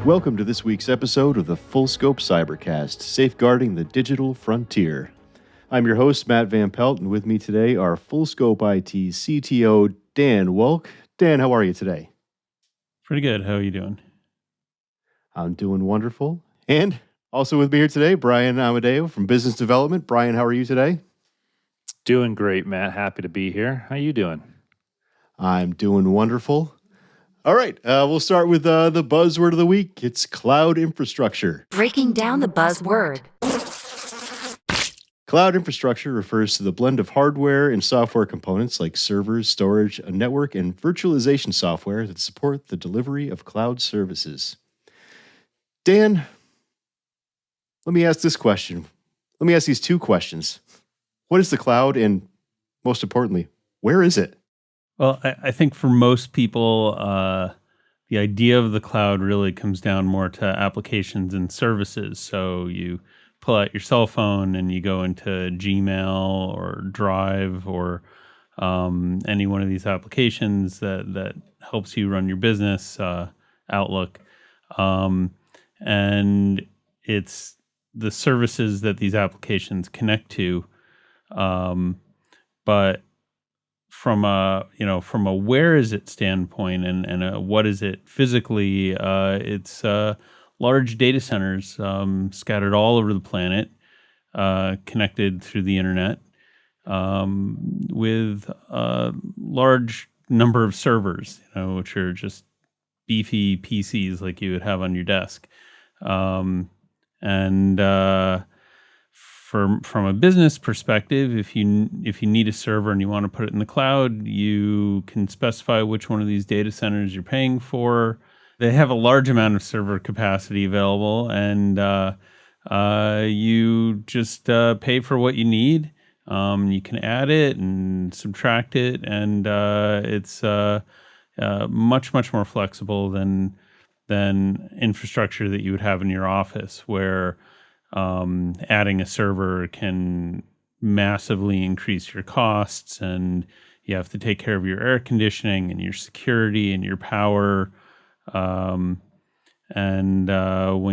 Welcome to this week's episode of the FullScope Cybercast, Safeguarding the Digital Frontier. I'm your host, Matt Van Pelt, and with me today are FullScope IT CTO Dan Welk. Dan, how are you today? Pretty good. How are you doing? I'm doing wonderful. And also with me here today, Brian Amadeo from Business Development. Brian, how are you today? Doing great, Matt. Happy to be here. How you doing? I'm doing wonderful. All right, we'll start with the buzzword of the week. It's cloud infrastructure. Breaking down the buzzword. Cloud infrastructure refers to the blend of hardware and software components like servers, storage, a network, and virtualization software that support the delivery of cloud services. Dan, let me ask this question. Let me ask these two questions. What is the cloud, and most importantly, where is it? Well, I think for most people, the idea of the cloud really comes down more to applications and services. So you pull out your cell phone and you go into Gmail or Drive or any one of these applications that helps you run your business, Outlook. And it's the services that these applications connect to. But from a where is it standpoint and a what is it physically, it's large data centers scattered all over the planet, connected through the internet, with a large number of servers, which are just beefy PCs like you would have on your desk. From a business perspective, if you need a server and you want to put it in the cloud, you can specify which one of these data centers you're paying for. They have a large amount of server capacity available, and you just pay for what you need. You can add it and subtract it, and it's much more flexible than infrastructure that you would have in your office, where adding a server can massively increase your costs, and you have to take care of your air conditioning and your security and your power. When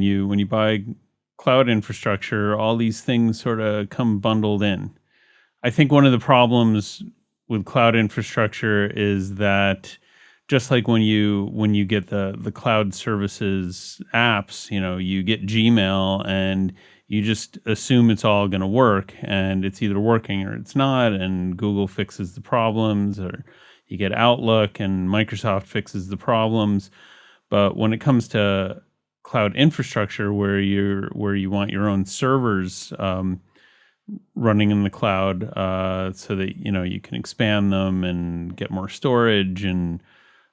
you buy cloud infrastructure, all these things sort of come bundled in. I think one of the problems with cloud infrastructure is that just like when you get the cloud services apps, you get Gmail and you just assume it's all going to work, and it's either working or it's not, and Google fixes the problems, or you get Outlook and Microsoft fixes the problems. But when it comes to cloud infrastructure, where you want your own servers running in the cloud, so that you can expand them and get more storage, and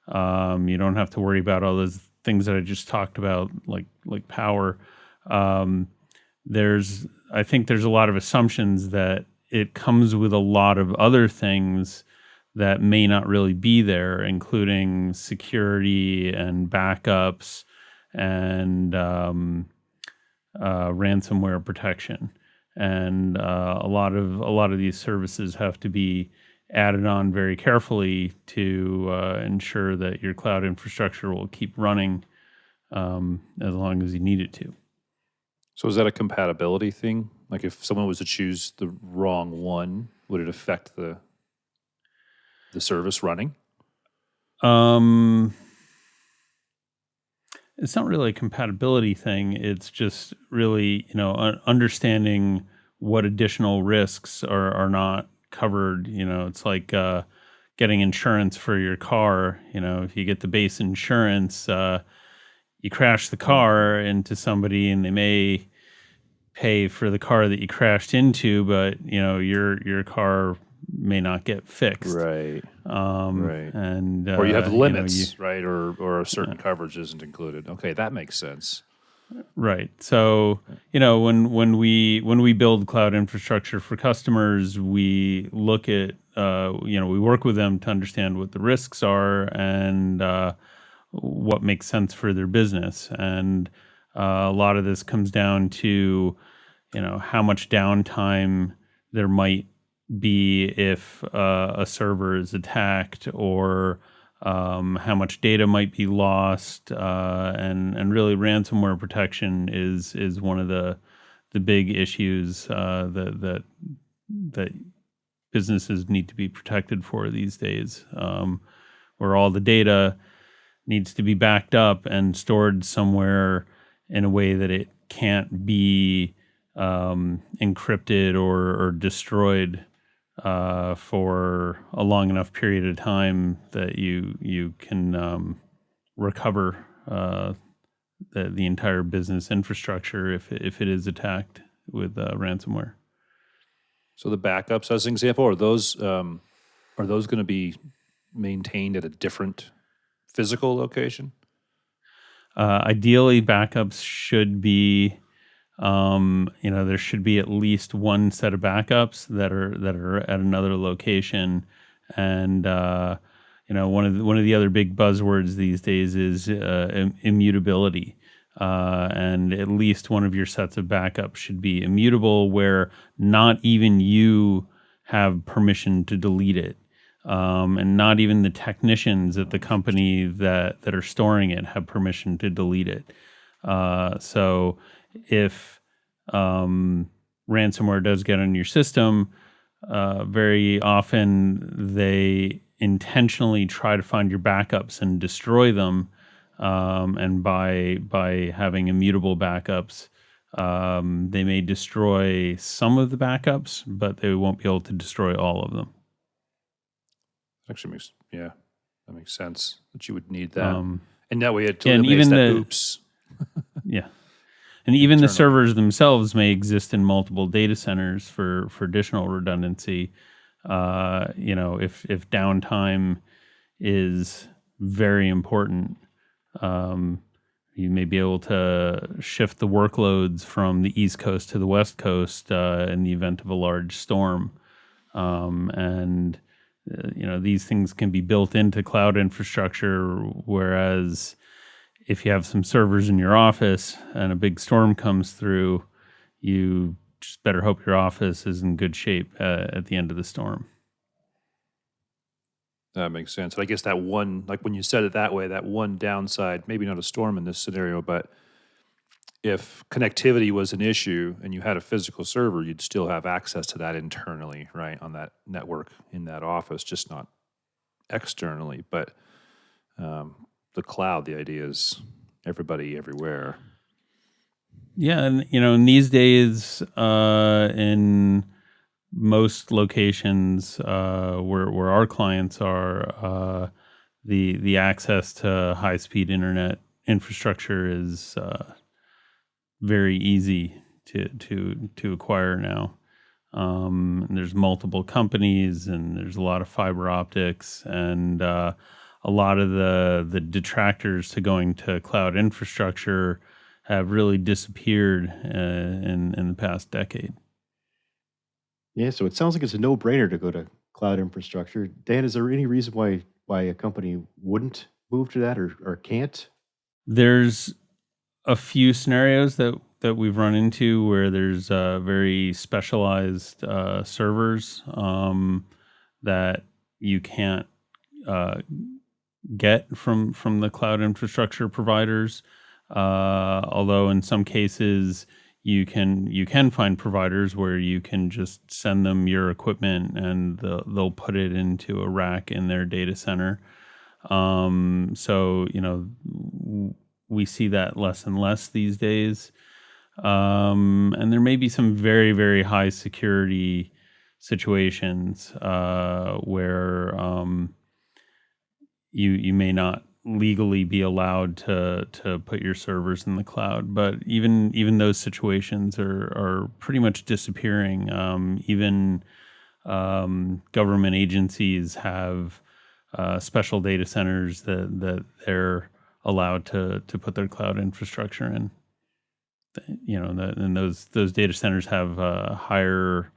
you don't have to worry about all those things that I just talked about, like power. I think there's a lot of assumptions that it comes with a lot of other things that may not really be there, including security and backups and ransomware protection. And a lot of these services have to be added on very carefully to ensure that your cloud infrastructure will keep running as long as you need it to. So is that a compatibility thing? Like if someone was to choose the wrong one, would it affect the service running? It's not really a compatibility thing. It's just really, understanding what additional risks are not covered. It's like getting insurance for your car. If you get the base insurance, you crash the car into somebody and they may pay for the car that you crashed into, but your car may not get fixed. Right. Right. And or you have limits, right? Or a certain coverage isn't included. Okay, that makes sense. Right. So, when we build cloud infrastructure for customers, we look at we work with them to understand what the risks are and what makes sense for their business. And a lot of this comes down to, how much downtime there might be if a server is attacked, or how much data might be lost, and really ransomware protection is one of the big issues that businesses need to be protected for these days, where all the data needs to be backed up and stored somewhere in a way that it can't be encrypted or destroyed for a long enough period of time that you can recover the entire business infrastructure if it is attacked with ransomware. So the backups, as an example, are those going to be maintained at a different physical location? Ideally, backups should be, there should be at least one set of backups that are at another location, and one of the other big buzzwords these days is immutability, and at least one of your sets of backups should be immutable, where not even you have permission to delete it. And not even the technicians at the company that are storing it have permission to delete it. So if ransomware does get on your system, very often they intentionally try to find your backups and destroy them. And by having immutable backups, they may destroy some of the backups, but they won't be able to destroy all of them. Actually that makes sense that you would need that. And that way it and eliminates even that the oops. Yeah. And even the Internal. servers themselves may exist in multiple data centers for additional redundancy. If downtime is very important, you may be able to shift the workloads from the East Coast to the West Coast in the event of a large storm. These things can be built into cloud infrastructure, whereas if you have some servers in your office and a big storm comes through, you just better hope your office is in good shape at the end of the storm. That makes sense. And I guess that one, like when you said it that way, that one downside, maybe not a storm in this scenario, but if connectivity was an issue and you had a physical server, you'd still have access to that internally, right, on that network in that office, just not externally. But the cloud, the idea is everybody everywhere. Yeah, and in these days, in most locations where our clients are, the access to high speed internet infrastructure is very easy to acquire now. There's multiple companies, and there's a lot of fiber optics, and a lot of the detractors to going to cloud infrastructure have really disappeared in the past decade. Yeah, so it sounds like it's a no-brainer to go to cloud infrastructure. Dan, is there any reason why a company wouldn't move to that or can't? There's a few scenarios that we've run into where there's very specialized servers that you can't get from the cloud infrastructure providers. Although in some cases you can find providers where you can just send them your equipment and they'll put it into a rack in their data center. So we see that less and less these days. And there may be some very, very high security situations where you may not legally be allowed to put your servers in the cloud. But even those situations are pretty much disappearing. Even government agencies have special data centers that they're allowed to put their cloud infrastructure in. And those data centers have a higher,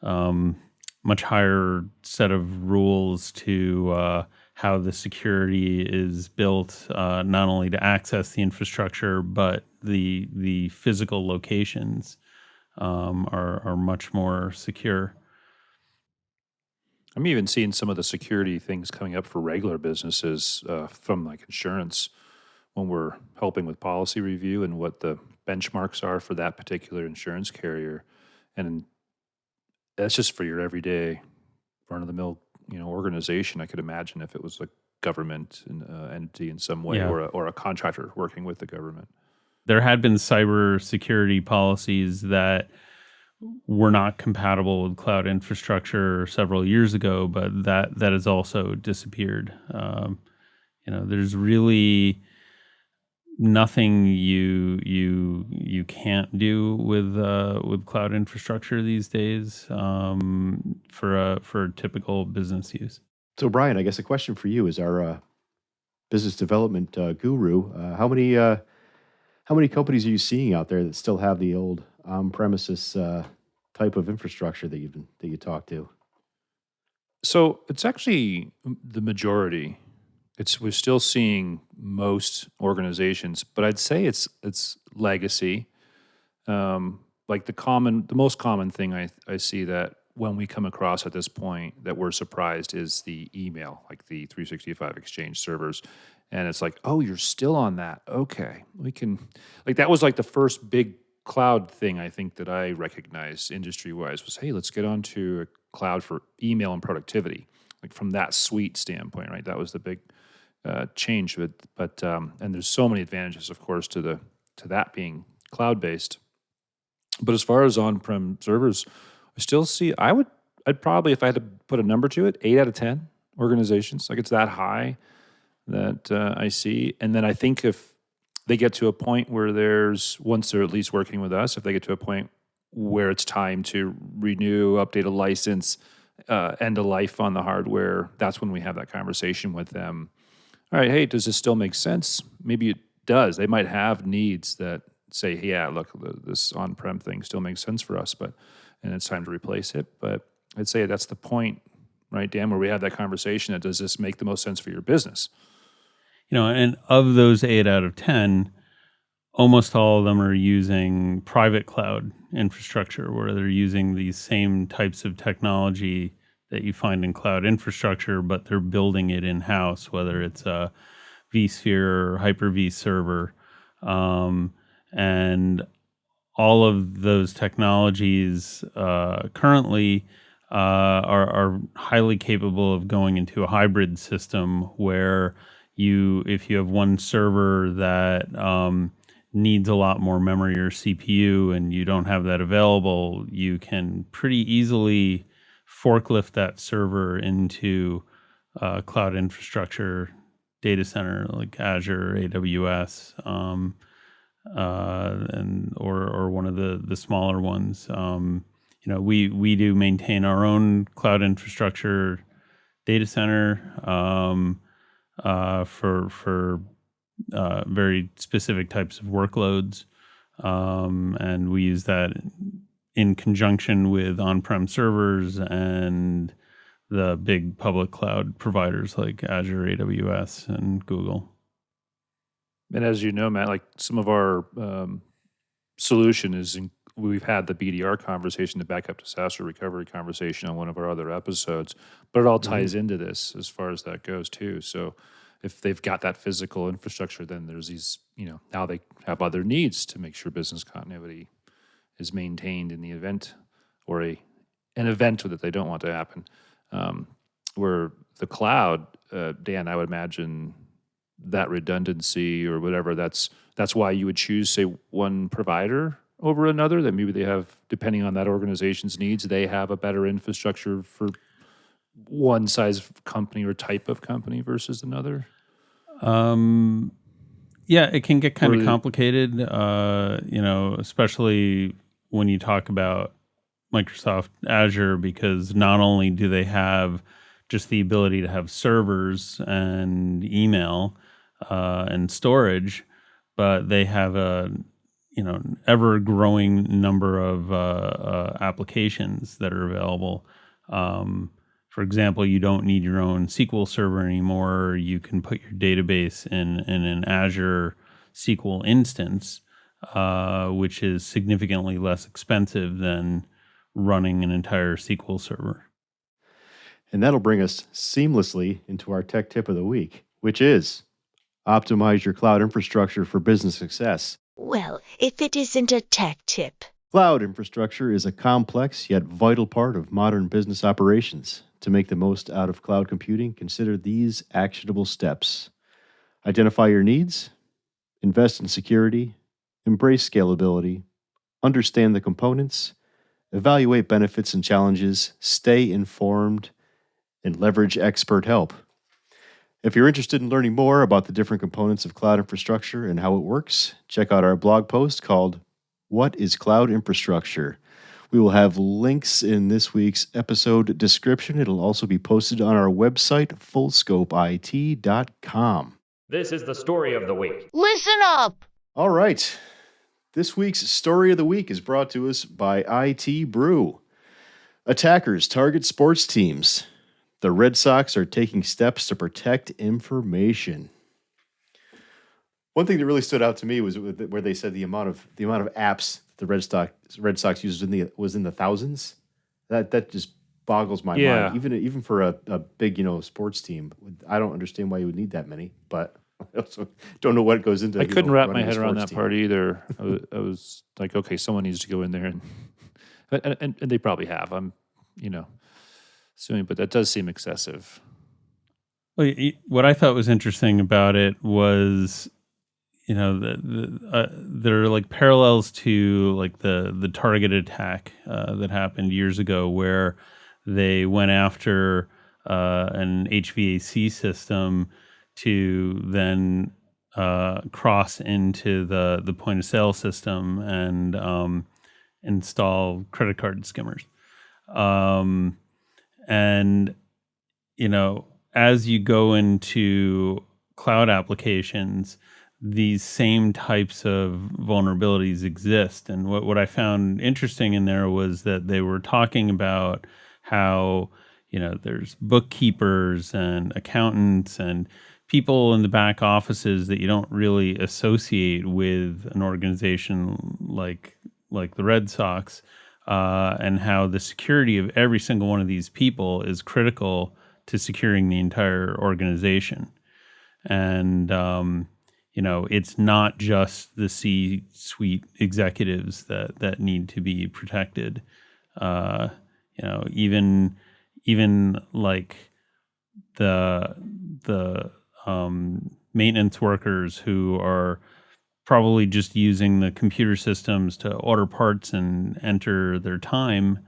much higher set of rules to how the security is built, not only to access the infrastructure, but the physical locations are much more secure. I'm even seeing some of the security things coming up for regular businesses from like insurance when we're helping with policy review and what the benchmarks are for that particular insurance carrier. And that's just for your everyday run of the mill, organization. I could imagine if it was a government entity in some way, Yeah. or a contractor working with the government. There had been cybersecurity policies that were not compatible with cloud infrastructure several years ago, but that has also disappeared. There's really nothing you can't do with cloud infrastructure these days for typical business use. So, Brian, I guess a question for you is our business development guru. How many companies are you seeing out there that still have the old on-premises type of infrastructure that you talk to? So it's actually the majority. We're still seeing most organizations, but I'd say it's legacy. Like the most common thing I see that when we come across at this point that we're surprised is the email, like the 365 Exchange servers. And it's like, oh, you're still on that. Okay. We can, like, that was like the first big cloud thing I think that I recognized industry wise was, hey, let's get onto a cloud for email and productivity. Like from that suite standpoint, right? That was the big change. But and there's so many advantages, of course, to that being cloud based. But as far as on-prem servers, I still see. I'd probably, if I had to put a number to it, 8 out of 10 organizations. Like it's that high that I see. And then I think if they get to a point where once they're at least working with us, if they get to a point where it's time to renew, update a license, end a life on the hardware, that's when we have that conversation with them. All right, hey, does this still make sense? Maybe it does. They might have needs that say, hey, yeah, look, this on-prem thing still makes sense for us, and it's time to replace it. But I'd say that's the point, right, Dan, where we have that conversation that does this make the most sense for your business? And of those 8 out of 10, almost all of them are using private cloud infrastructure where they're using these same types of technology that you find in cloud infrastructure, but they're building it in-house, whether it's a vSphere or Hyper-V server. And all of those technologies currently are highly capable of going into a hybrid system where if you have one server that needs a lot more memory or CPU and you don't have that available, you can pretty easily forklift that server into cloud infrastructure data center like Azure, AWS, or one of the smaller ones. We do maintain our own cloud infrastructure data center for very specific types of workloads, and we use that in conjunction with on-prem servers and the big public cloud providers like Azure, AWS, and Google. And as you know, Matt, like some of our solution is we've had the BDR conversation, the backup disaster recovery conversation on one of our other episodes, but it all ties into this as far as that goes too. So if they've got that physical infrastructure, then there's these, now they have other needs to make sure business continuity is maintained in the event or an event that they don't want to happen. Where the cloud, Dan, I would imagine that redundancy or whatever, that's why you would choose, say, one provider over another, that maybe they have, depending on that organization's needs, they have a better infrastructure for one size of company or type of company versus another? Yeah, it can get kind of complicated, especially when you talk about Microsoft Azure, because not only do they have just the ability to have servers and email and storage, but they have an ever-growing number of applications that are available. For example, you don't need your own SQL server anymore. You can put your database in an Azure SQL instance, which is significantly less expensive than running an entire SQL server. And that'll bring us seamlessly into our tech tip of the week, which is optimize your cloud infrastructure for business success. Well, if it isn't a tech tip. Cloud infrastructure is a complex yet vital part of modern business operations. To make the most out of cloud computing, consider these actionable steps. Identify your needs, invest in security, embrace scalability, understand the components, evaluate benefits and challenges, stay informed, and leverage expert help. If you're interested in learning more about the different components of cloud infrastructure and how it works, check out our blog post called What is Cloud Infrastructure? We will have links in this week's episode description. It'll also be posted on our website, FullScopeIT.com. This is the story of the week. Listen up! All right. This week's story of the week is brought to us by IT Brew. Attackers target sports teams. The Red Sox are taking steps to protect information. One thing that really stood out to me was where they said the amount of apps the Red Sox used was in the thousands. That just boggles my mind. Even for a big sports team, I don't understand why you would need that many. But I also don't know what goes into. I couldn't wrap my head around sports that team. part either. I was like, okay, someone needs to go in there and they probably have. I'm assuming, but that does seem excessive. Well, what I thought was interesting about it was, there are like parallels to like the target attack that happened years ago, where they went after an HVAC system to then cross into the point of sale system and install credit card skimmers. And, as you go into cloud applications, these same types of vulnerabilities exist. And what I found interesting in there was that they were talking about how, there's bookkeepers and accountants and people in the back offices that you don't really associate with an organization like the Red Sox. And how the security of every single one of these people is critical to securing the entire organization. And, it's not just the C-suite executives that need to be protected. Even like the maintenance workers who are probably just using the computer systems to order parts and enter their time.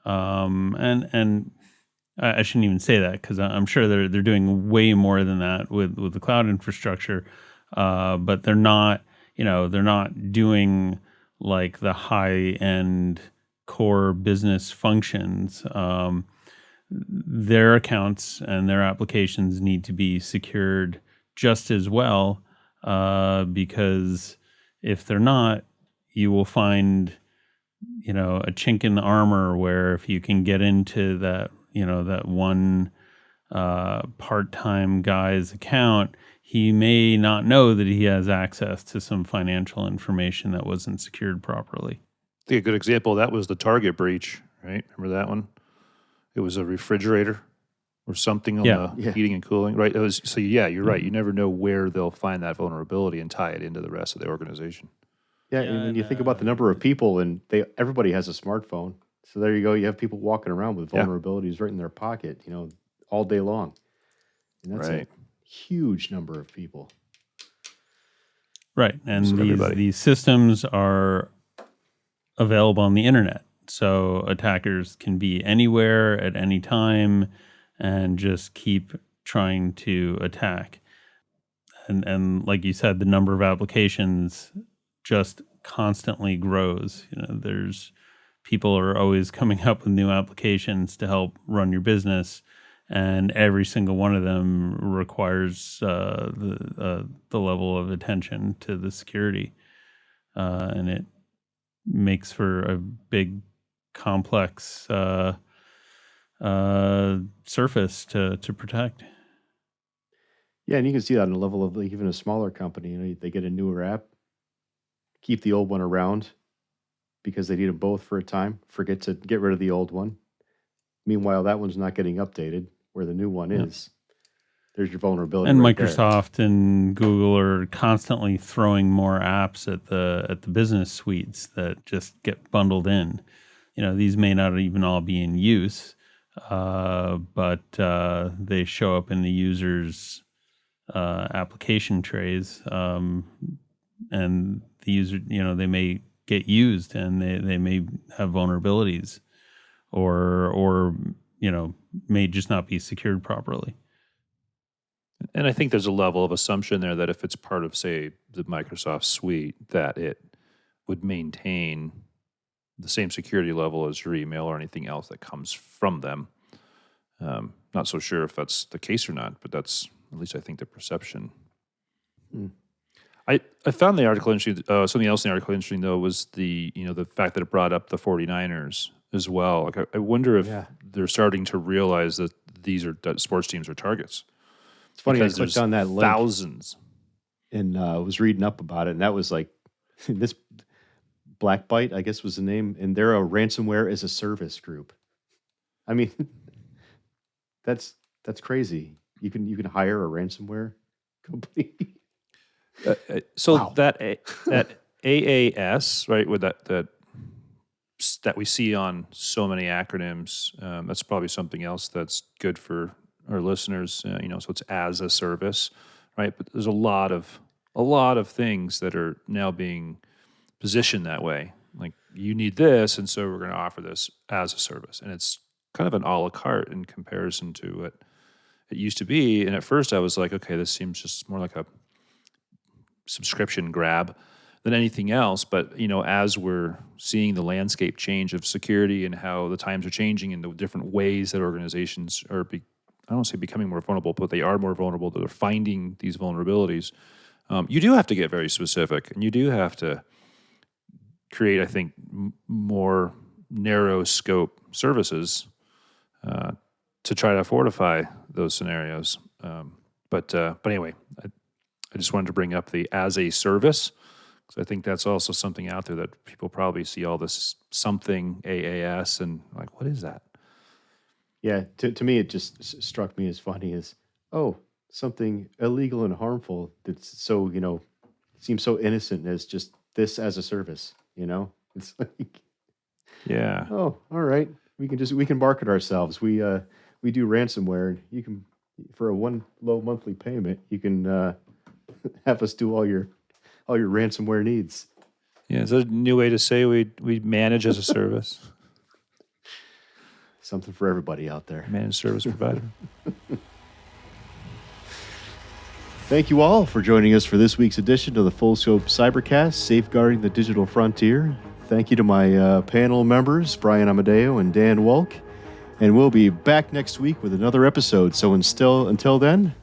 And I shouldn't even say that, because I'm sure they're doing way more than that with the cloud infrastructure. But they're not doing like the high end core business functions. Their accounts and their applications need to be secured just as well. Because if they're not, you will find, a chink in the armor where if you can get into that, that one part-time guy's account, he may not know that he has access to some financial information that wasn't secured properly. I think a good example of that was the Target breach, right? Remember that one? It was a refrigerator or something on the heating and cooling, right? It was, so you're right. You never know where they'll find that vulnerability and tie it into the rest of the organization. Yeah, and when you think about the number of people, and everybody has a smartphone. So there you go. You have people walking around with vulnerabilities right in their pocket, all day long. And that's a huge number of people. Right. And these systems are available on the internet. So attackers can be anywhere at any time and just keep trying to attack. And like you said, the number of applications just constantly grows. There's people are always coming up with new applications to help run your business, and every single one of them requires the level of attention to the security, and it makes for a big, complex surface to protect. Yeah, and you can see that on the level of like even a smaller company. They get a newer app, keep the old one around because they need them both for a time, forget to get rid of the old one. Meanwhile, that one's not getting updated. where the new one is. There's your vulnerability. And right there. Microsoft and Google are constantly throwing more apps at the business suites that just get bundled in. These may not even all be in use, but they show up in the users' application trays, and the user, they may get used and they may have vulnerabilities, or may just not be secured properly. And I think there's a level of assumption there that if it's part of, say, the Microsoft suite, that it would maintain the same security level as your email or anything else that comes from them. Not so sure if that's the case or not, but that's at least I think the perception. I found the article interesting. Something else in the article interesting though was the fact that it brought up the 49ers as well. Like I wonder if they're starting to realize that that sports teams are targets. It's funny, Because I clicked there's on that link thousands. and was reading up about it, and that was like this Blackbyte, I guess was the name, and they're a ransomware as a service group. I mean, that's crazy. You can hire a ransomware company. So that AAS, right, with that we see on so many acronyms, that's probably something else that's good for our listeners. So it's as a service, right? But there's a lot of things that are now being positioned that way. Like you need this, and so we're going to offer this as a service, and it's kind of an a la carte in comparison to what it used to be. And at first, I was like, okay, this seems just more like a subscription grab than anything else. But as we're seeing the landscape change of security and how the times are changing and the different ways that organizations are, I don't say becoming more vulnerable, but they are more vulnerable. That they're finding these vulnerabilities. You do have to get very specific, and you do have to create, I think, more narrow scope services to try to fortify those scenarios. But anyway, I just wanted to bring up the as a service, because I think that's also something out there that people probably see all this something AAS and like, what is that? Yeah, to me, it just struck me as funny as, something illegal and harmful that's so, seems so innocent as just this as a service, It's like, Yeah. all right, we can market ourselves. We do ransomware. You can, for a one low monthly payment, you can have us do all your ransomware needs. Yeah, is that a new way to say we manage as a service? Something for everybody out there. Managed service provider. Thank you all for joining us for this week's edition of the FullScope Cybercast, Safeguarding the Digital Frontier. Thank you to my panel members, Brian Amadeo and Dan Walk. And we'll be back next week with another episode. So until then,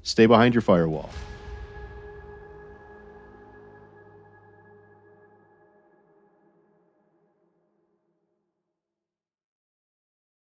stay behind your firewall.